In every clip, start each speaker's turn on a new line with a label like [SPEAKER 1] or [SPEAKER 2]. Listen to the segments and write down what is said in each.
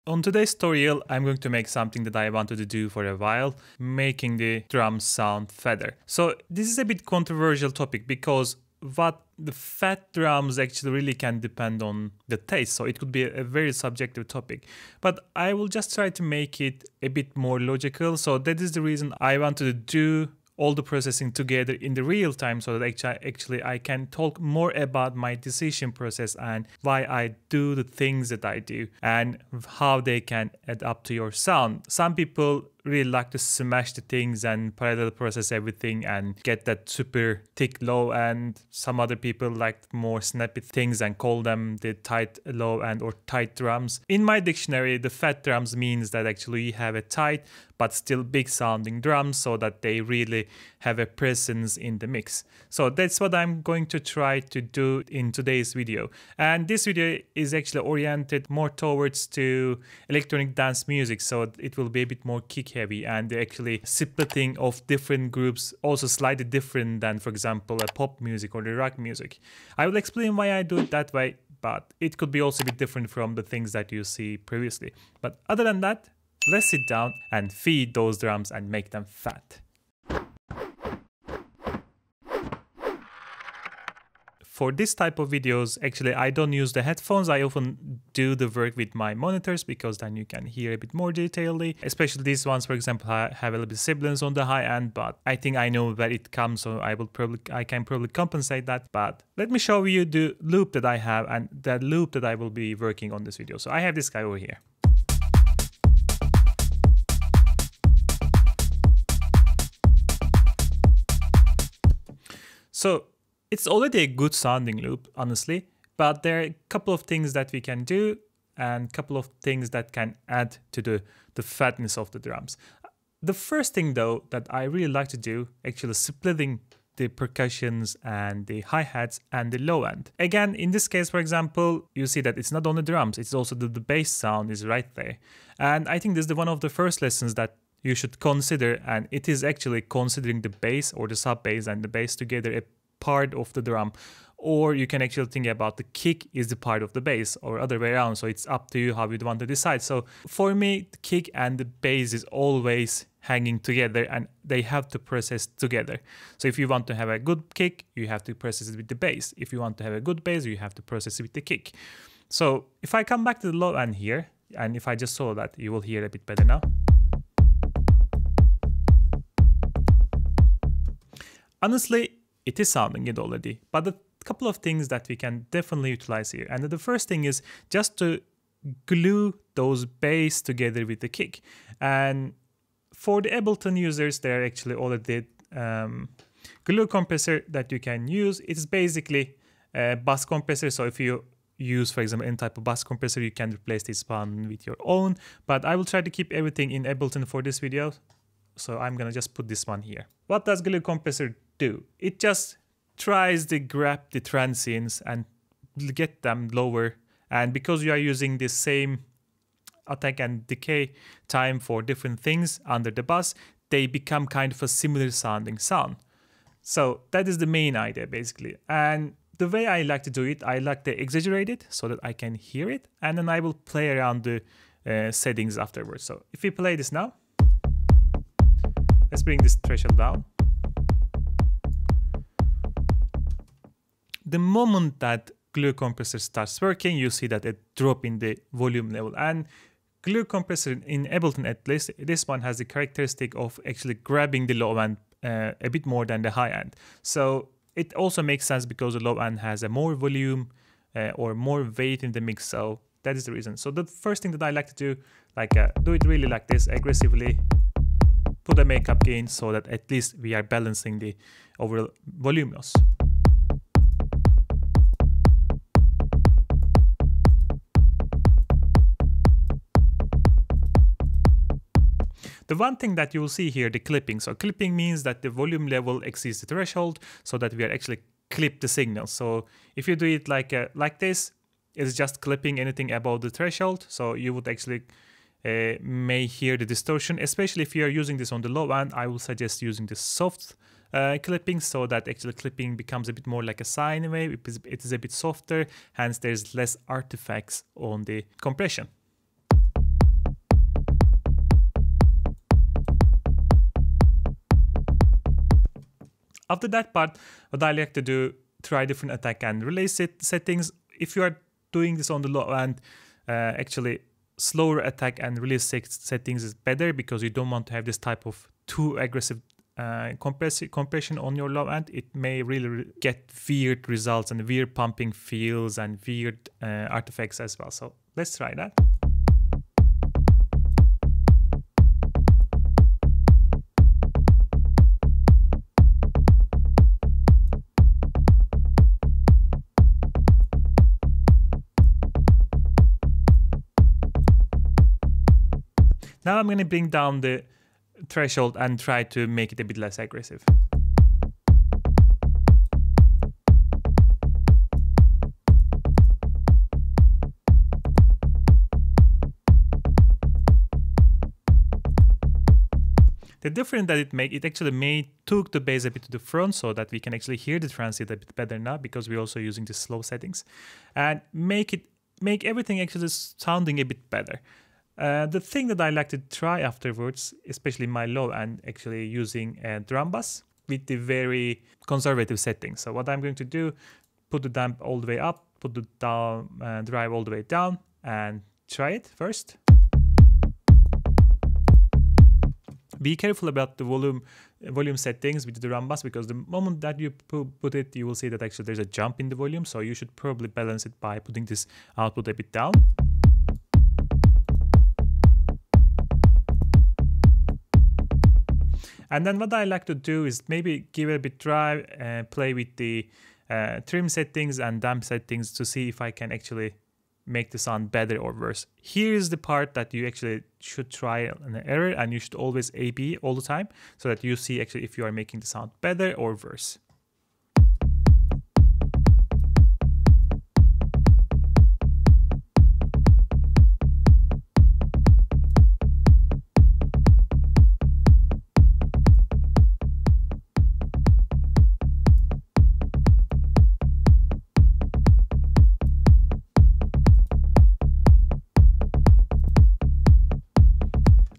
[SPEAKER 1] On today's tutorial, I'm going to make something that I wanted to do for a while, making the drums sound fatter. So this is a bit controversial topic because what the fat drums actually really can depend on the taste. So it could be a very subjective topic, but I will just try to make it a bit more logical. So that is the reason I wanted to do all the processing together in the real time so that actually I can talk more about my decision process and why I do the things that I do and how they can add up to your sound. Some people really like to smash the things and parallel process everything and get that super thick low, and some other people like more snappy things and call them the tight low and or tight drums. In my dictionary, the fat drums means that actually you have a tight but still big sounding drums so that they really have a presence in the mix. So that's what I'm going to try to do in today's video. And this video is actually oriented more towards to electronic dance music, so it will be a bit more kick heavy, and actually splitting of different groups also slightly different than, for example, a pop music or the rock music. I will explain why I do it that way, but it could be also a bit different from the things that you see previously. But other than that, let's sit down and feed those drums and make them fat. For this type of videos, actually, I don't use the headphones. I often do the work with my monitors because then you can hear a bit more detailedly. Especially these ones, for example, have a little bit sibilance on the high end, but I think I know where it comes, so I can probably compensate that. But let me show you the loop that I have and the loop that I will be working on this video. So I have this guy over here. So it's already a good sounding loop, honestly, but there are a couple of things that we can do and a couple of things that can add to the fatness of the drums. The first thing, though, that I really like to do, actually splitting the percussions and the hi-hats and the low end. Again, in this case, for example, you see that it's not only drums, it's also the bass sound is right there. And I think this is one of the first lessons that you should consider, and it is actually considering the bass or the sub bass and the bass together a part of the drum, or you can actually think about the kick is the part of the bass or other way around. So it's up to you how you'd want to decide. So for me, the kick and the bass is always hanging together and they have to process together. So if you want to have a good kick, you have to process it with the bass. If you want to have a good bass, you have to process it with the kick. So if I come back to the low end here, and if I just solo that, you will hear a bit better now. Honestly, it is sounding good already, but a couple of things that we can definitely utilize here. And the first thing is just to glue those bass together with the kick. And for the ABLETON users, there are actually already glue compressor that you can use. It's basically a bus compressor. So if you use, for example, any type of bus compressor, you can replace this one with your own. But I will try to keep everything in ABLETON for this video. So I'm gonna just put this one here. What does glue compressor do? It just tries to grab the transients and get them lower. And because you are using the same attack and decay time for different things under the bus, they become kind of a similar sounding sound. So that is the main idea basically. And the way I like to do it, I like to exaggerate it so that I can hear it, and then I will play around the settings afterwards. So if we play this now, let's bring this threshold down. The moment that glue compressor starts working, you see that it drop in the volume level. And glue compressor in ABLETON, at least, this one has the characteristic of actually grabbing the low end a bit more than the high end. So it also makes sense because the low end has a more volume or more weight in the mix. So that is the reason. So the first thing that I like to do, like do it really like this, aggressively, put a makeup gain so that at least we are balancing the overall volume loss. The one thing that you will see here, the clipping. So clipping means that the volume level exceeds the threshold so that we are actually clip the signal. So if you do it like this, it's just clipping anything above the threshold. So you would actually may hear the distortion, especially if you are using this on the low end. I will suggest using the soft clipping so that actually clipping becomes a bit more like a sine wave. It is a bit softer, hence there's less artifacts on the compression. After that part, what I like to do, try different attack and release settings. If you are doing this on the low end, actually slower attack and release settings is better, because you don't want to have this type of too aggressive compression on your low end. It may really get weird results and weird pumping feels and weird artifacts as well. So let's try that. Now I'm going to bring down the threshold and try to make it a bit less aggressive. The difference that it actually took the bass a bit to the front, so that we can actually hear the transit a bit better now, because we're also using the slow settings, and make everything actually sounding a bit better. The thing that I like to try afterwards, especially my low end, actually using a drum bass with the very conservative settings. So what I'm going to do, put the damp all the way up, put the drive all the way down, and try it first. Be careful about the volume settings with the drum bass, because the moment that you put it, you will see that actually there's a jump in the volume. So you should probably balance it by putting this output a bit down. And then what I like to do is maybe give it a bit drive and play with the trim settings and damp settings to see if I can actually make the sound better or worse. Here's the part that you actually should try an error, and you should always A/B all the time, so that you see actually if you are making the sound better or worse.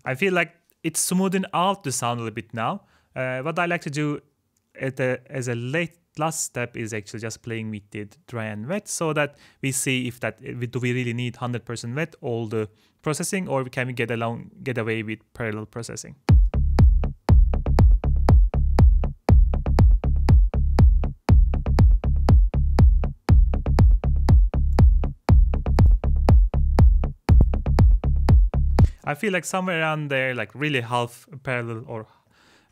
[SPEAKER 1] I feel like it's smoothing out the sound a little bit now. What I like to do as a last step is actually just playing with the dry and wet, so that we see if do we really need 100% wet all the processing, or can we get away with parallel processing. I feel like somewhere around there, like really half parallel or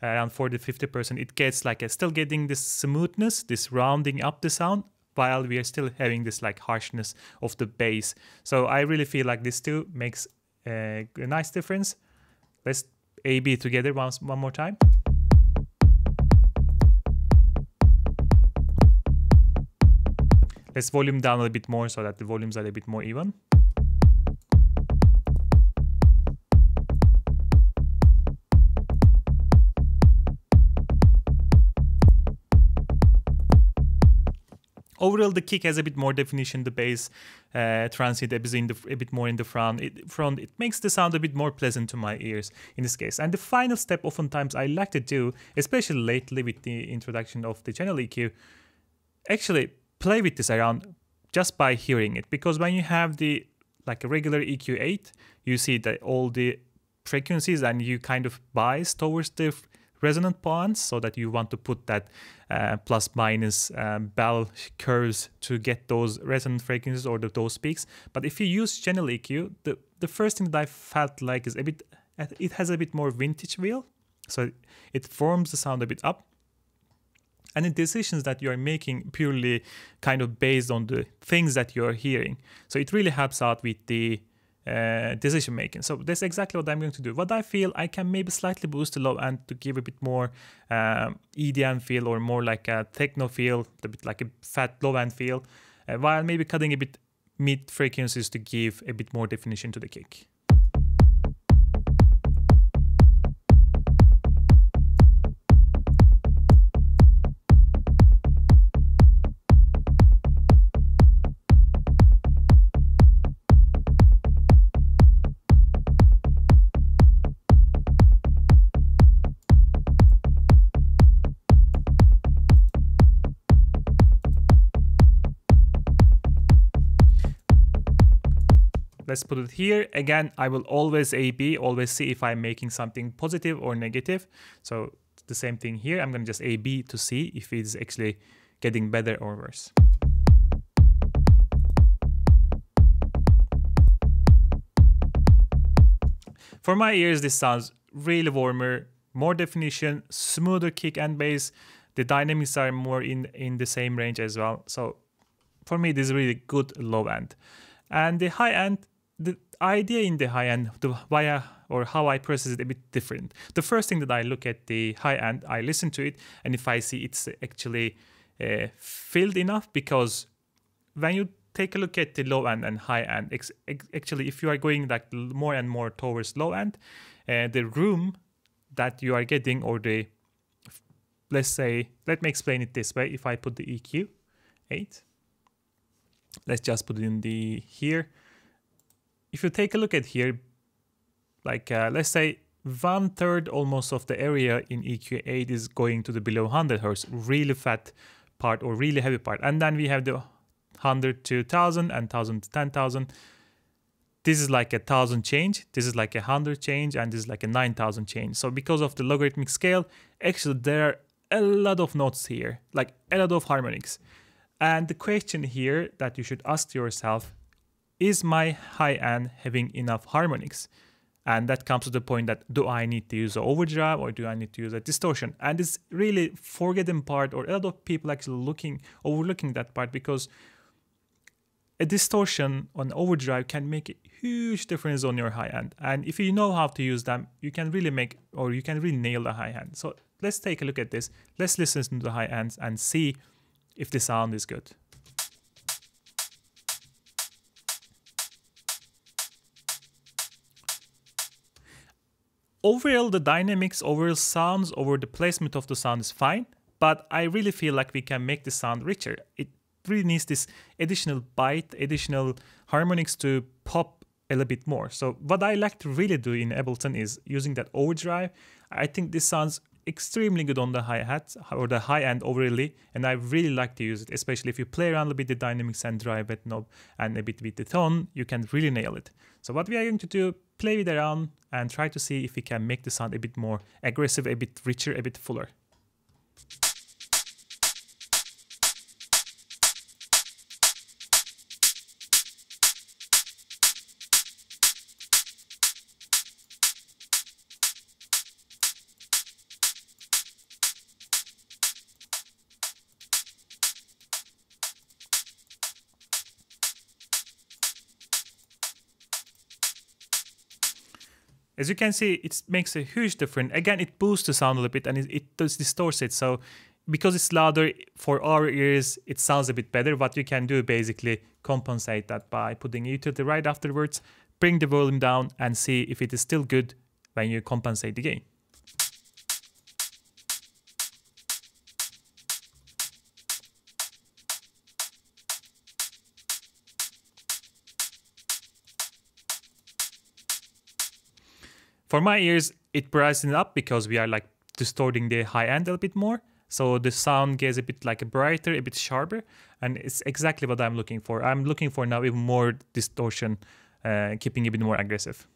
[SPEAKER 1] around 40–50%, it gets like still getting this smoothness, this rounding up the sound, while we are still having this like harshness of the bass. So I really feel like this too makes a nice difference. Let's A/B together one more time. Let's volume down a little bit more so that the volumes are a bit more even. Overall, the kick has a bit more definition, the bass transit a bit more in the front. It makes the sound a bit more pleasant to my ears in this case. And the final step oftentimes I like to do, especially lately with the introduction of the channel EQ, actually play with this around just by hearing it. Because when you have a regular EQ8, you see that all the frequencies and you kind of bias towards the resonant points, so that you want to put that plus minus bell curves to get those resonant frequencies or those peaks. But if you use channel EQ, the first thing that I felt like is it has a bit more vintage wheel, so it forms the sound a bit up, and the decisions that you are making purely kind of based on the things that you are hearing. So it really helps out with the decision making. So that's exactly what I'm going to do. What I feel, I can maybe slightly boost the low end to give a bit more EDM feel, or more like a techno feel, a bit like a fat low end feel, while maybe cutting a bit mid frequencies to give a bit more definition to the kick. let's put it here. Again, I will always A-B, always see if I'm making something positive or negative. So the same thing here. I'm going to just A-B to see if it's actually getting better or worse. For my ears, this sounds really warmer, more definition, smoother kick and bass. The dynamics are more in the same range as well. So for me, this is really good low end. And the high end, the idea in the high end, how I process it a bit different. The first thing that I look at the high end, I listen to it, and if I see it's actually filled enough, because when you take a look at the low end and high end, actually if you are going like more and more towards low end, the room that you are getting, or the, let me explain it this way. If I put the EQ 8, let's just put it in the here. If you take a look at here, like let's say 1/3 almost of the area in EQ 8 is going to the below 100 Hz, really fat part or really heavy part. And then we have the 100 to 1000 and 1000 to 10,000. This is like 1,000 change, this is like 100 change, and this is like 9,000 change. So because of the logarithmic scale, actually there are a lot of notes here, like a lot of harmonics. And the question here that you should ask yourself, is my high end having enough harmonics? And that comes to the point that, do I need to use an overdrive or do I need to use a distortion? And it's really forgotten part, or a lot of people actually overlooking that part, because a distortion on overdrive can make a huge difference on your high end. And if you know how to use them, you can really nail the high end. So let's take a look at this. Let's listen to the high ends and see if the sound is good. Overall, the dynamics, overall sounds, over the placement of the sound is fine, but I really feel like we can make the sound richer. It really needs this additional bite, additional harmonics to pop a little bit more. So what I like to really do in Ableton is using that overdrive. I think this sounds extremely good on the hi-hats or the high end overall, and I really like to use it, especially if you play around a bit with the dynamics and drive that knob and a bit with the tone, you can really nail it. So what we are going to do, play with around and try to see if we can make the sound a bit more aggressive, a bit richer, a bit fuller. As you can see, it makes a huge difference. Again, it boosts the sound a little bit and it does distorts it. So because it's louder for our ears, it sounds a bit better. What you can do, basically compensate that by putting it to the right afterwards, bring the volume down and see if it is still good when you compensate the gain. For my ears, it brightens it up because we are like distorting the high end a little bit more. So the sound gets a bit like a brighter, a bit sharper, and it's exactly what I'm looking for. I'm looking for now even more distortion, keeping it a bit more aggressive.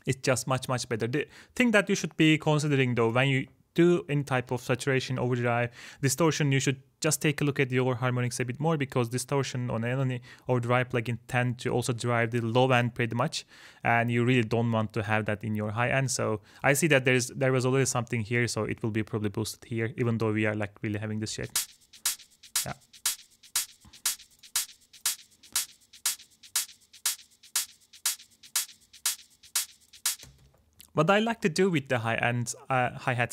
[SPEAKER 1] It's just much better. The thing that you should be considering though, when you do any type of saturation, overdrive, distortion, you should just take a look at your harmonics a bit more, because distortion on any overdrive plugin tend to also drive the low end pretty much, and you really don't want to have that in your high end. So I see that there was already something here, so it will be probably boosted here, even though we are like really having this shape. Yeah. What I like to do with the hi-hats,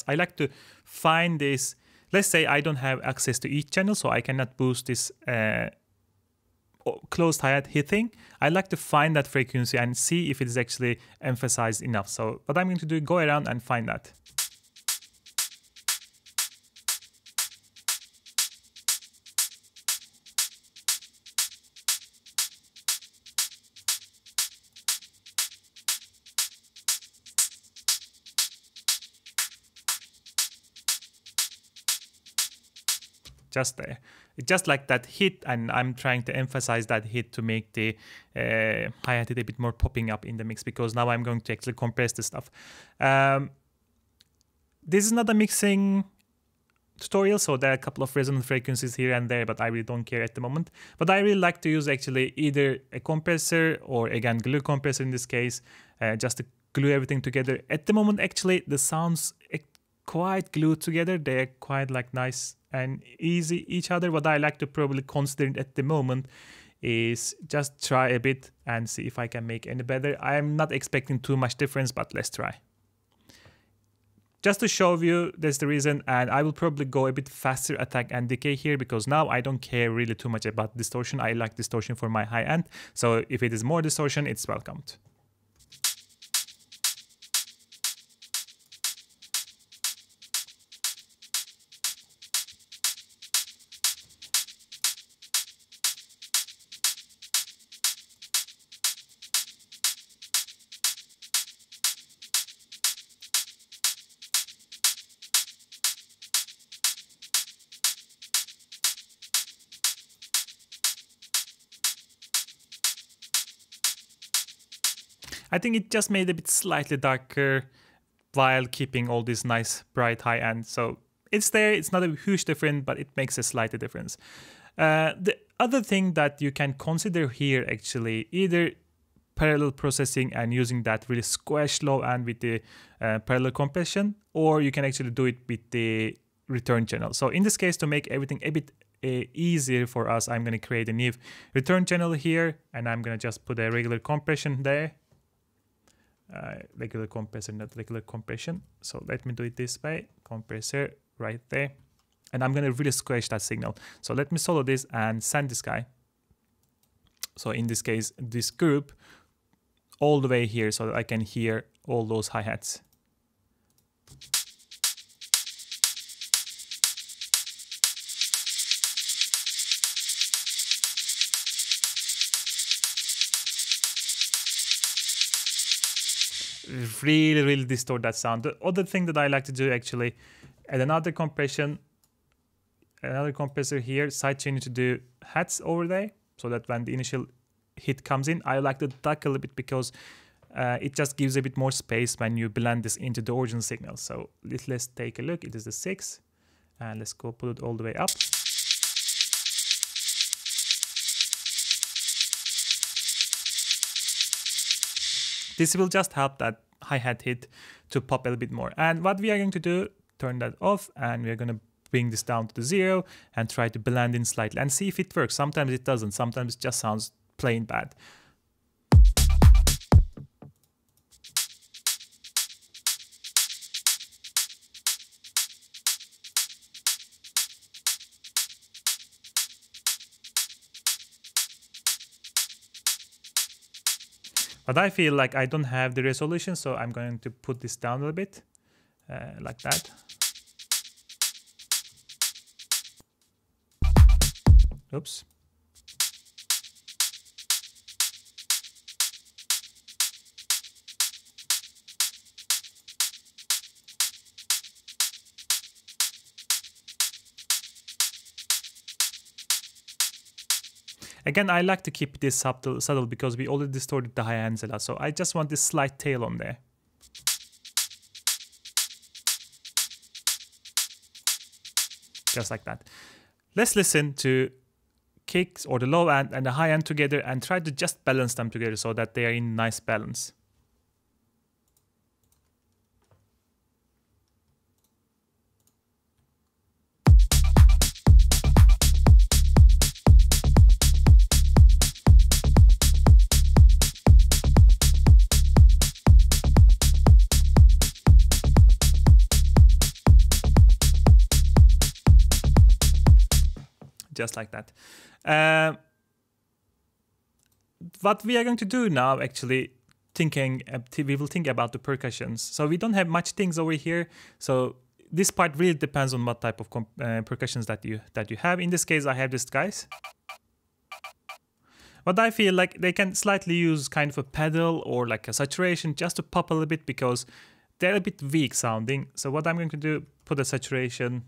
[SPEAKER 1] I like to find this. Let's say I don't have access to each channel, so I cannot boost this closed hi-hat hitting. I like to find that frequency and see if it is actually emphasized enough. So what I'm going to do, go around and find that. just there. It's just like that hit, and I'm trying to emphasize that hit to make the hi-hat a bit more popping up in the mix, because now I'm going to actually compress the stuff. This is not a mixing tutorial, so there are a couple of resonant frequencies here and there, but I really don't care at the moment. But I really like to use actually either a compressor or again glue compressor in this case, just to glue everything together. At the moment actually the sounds quite glued together, they're quite like nice and easy each other. What I like to probably consider at the moment is just try a bit and see if I can make any better. I'm not expecting too much difference, but let's try. Just to show you, that's the reason, and I will probably go a bit faster attack and decay here, because now I don't care really too much about distortion. I like distortion for my high end, so if it is more distortion, it's welcomed. I think it just made it a bit slightly darker while keeping all this nice bright high end. So it's there, it's not a huge difference, but it makes a slight difference. The other thing that you can consider here actually, either parallel processing and using that really squash low end with the parallel compression, or you can actually do it with the return channel. So in this case, to make everything a bit easier for us, I'm going to create a new return channel here, and I'm going to just put a regular compression there. Regular compressor, not regular compression. So let me do it this way, compressor right there. And I'm gonna really squash that signal. So let me solo this and send this guy. So in this case, this group all the way here so that I can hear all those hi-hats. Really distort that sound. The other thing that I like to do actually, add another compression, another compressor here, sidechain to do hats over there, so that when the initial hit comes in, I like to duck a little bit, because it just gives a bit more space when you blend this into the original signal. So let's take a look. It is the 6, and let's go put it all the way up. This will just help that hi-hat hit to pop a little bit more. And what we are going to do, turn that off, and we are going to bring this down to 0 and try to blend in slightly and see if it works. Sometimes it doesn't, sometimes it just sounds plain bad. But I feel like I don't have the resolution, so I'm going to put this down a little bit, like that. Oops. Again, I like to keep this subtle because we already distorted the high ends a lot. So I just want this slight tail on there. Just like that. Let's listen to kicks or the low end and the high end together and try to just balance them together so that they are in nice balance. Just like that. What we are going to do now, actually, we will think about the percussions. So we don't have much things over here. So this part really depends on what type of percussions that you have. In this case, I have these guys. But I feel like they can slightly use kind of a pedal or like a saturation just to pop a little bit, because they're a bit weak sounding. So what I'm going to do, put a saturation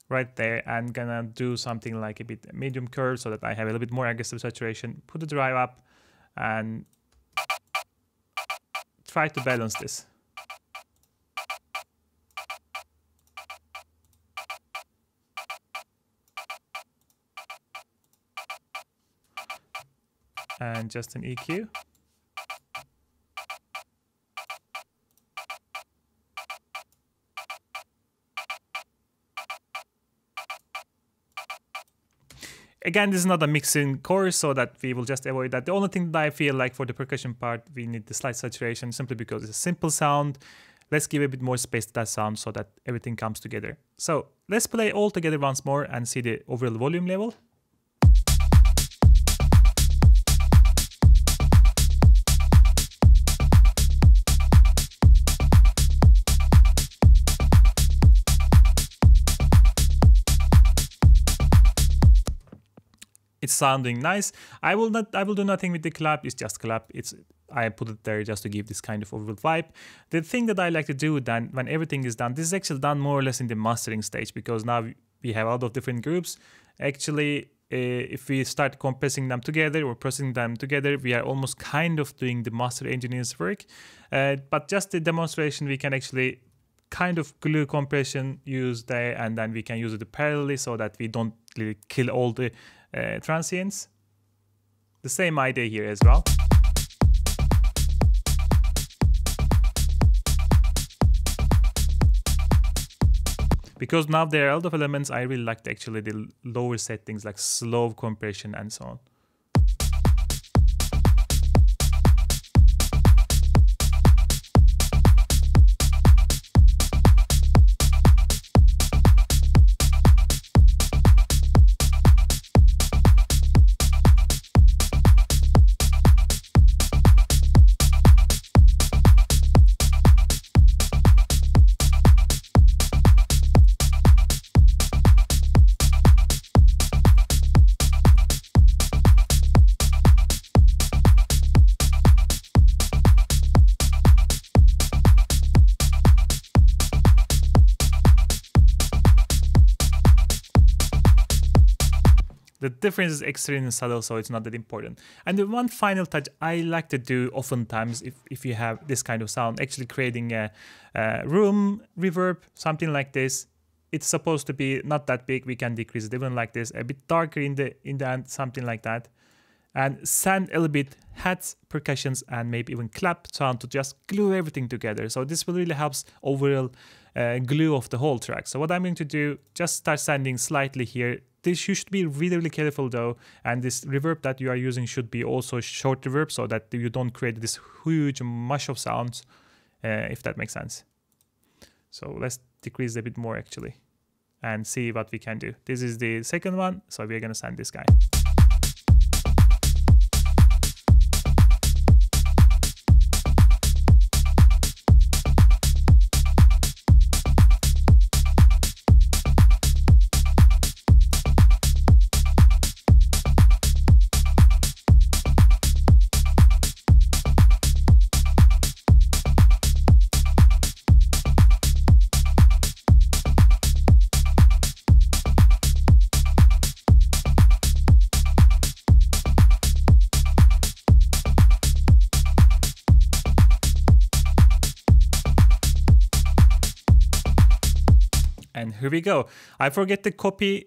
[SPEAKER 1] right there, and gonna do something like a bit medium curve so that I have a little bit more aggressive saturation. Put the drive up and try to balance this. And just an EQ. Again, this is not a mixing course, so that we will just avoid that. The only thing that I feel like for the percussion part, we need the slight saturation simply because it's a simple sound. Let's give a bit more space to that sound so that everything comes together. So let's play all together once more and see the overall volume level. It's sounding nice. I will do nothing with the clap. It's just clap. I put it there just to give this kind of overall vibe. The thing that I like to do then when everything is done, this is actually done more or less in the mastering stage, because now we have a lot of different groups. Actually, if we start compressing them together or processing them together, we are almost kind of doing the master engineer's work. But just the demonstration, we can actually kind of glue compression use there, and then we can use it parallelly so that we don't really kill all the transients. The same idea here as well. Because now there are a lot of elements, I really liked actually the lower settings like slow compression and so on. The difference is extremely subtle, so it's not that important. And the one final touch I like to do oftentimes, if you have this kind of sound, actually creating a room reverb, something like this. It's supposed to be not that big. We can decrease it even like this, a bit darker in the end, something like that. And send a little bit hats, percussions, and maybe even clap sound to just glue everything together. So this will really helps overall glue of the whole track. So what I'm going to do, just start sanding slightly here. This you should be really, really careful though, and this reverb that you are using should be also short reverb so that you don't create this huge mush of sounds, if that makes sense. So let's decrease a bit more actually and see what we can do. This is the second one, so we're gonna sand this guy. And here we go. I forget to copy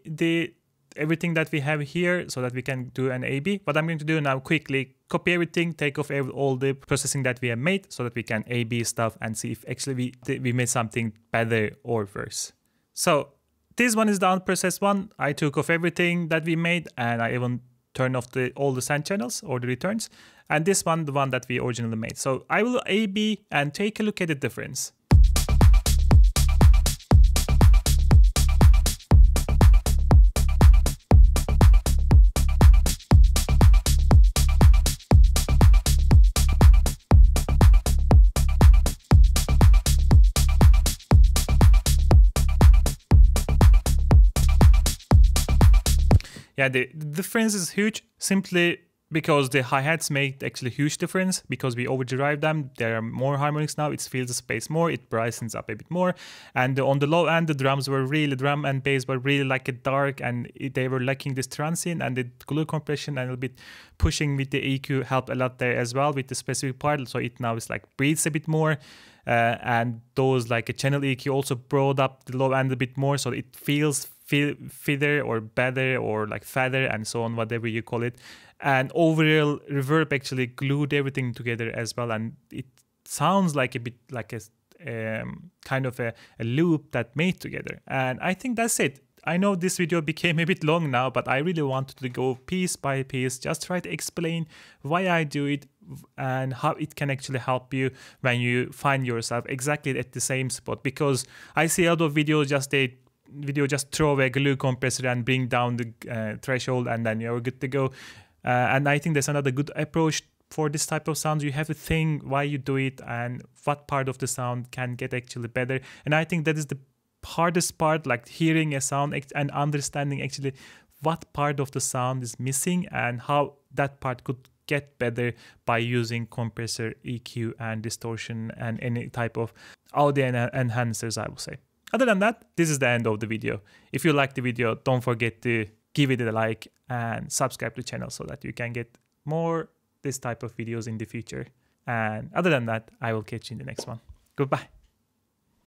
[SPEAKER 1] everything that we have here so that we can do an A/B. What I'm going to do now, quickly copy everything, take off all the processing that we have made so that we can A/B stuff and see if actually we made something better or worse. So this one is the unprocessed one. I took off everything that we made, and I even turned off all the send channels or the returns. And this one, the one that we originally made. So I will A/B and take a look at the difference. Yeah, the difference is huge. Simply because the hi-hats make actually a huge difference because we overdrive them. There are more harmonics now. It fills the space more. It brightens up a bit more. And on the low end, the drum and bass were really like a dark, and they were lacking this transient, and the glue compression and a little bit pushing with the EQ helped a lot there as well with the specific part. So it now is like breathes a bit more. And those like a channel EQ also brought up the low end a bit more. So it feels fitter or better or like fatter and so on, whatever you call it. And overall reverb actually glued everything together as well, and it sounds like a bit like a kind of a loop that made together. And I think that's it. I know this video became a bit long now, but I really wanted to go piece by piece, just try to explain why I do it and how it can actually help you when you find yourself exactly at the same spot. Because I see a lot of videos just throw away a glue compressor and bring down the threshold, and then you're good to go. And I think there's another good approach for this type of sounds. You have to think why you do it and what part of the sound can get actually better. And I think that is the hardest part, like hearing a sound and understanding actually what part of the sound is missing and how that part could get better by using compressor, EQ, and distortion and any type of audio enhancers, I would say. Other than that, this is the end of the video. If you like the video, don't forget to give it a like and subscribe to the channel so that you can get more this type of videos in the future. And other than that, I will catch you in the next one. Goodbye.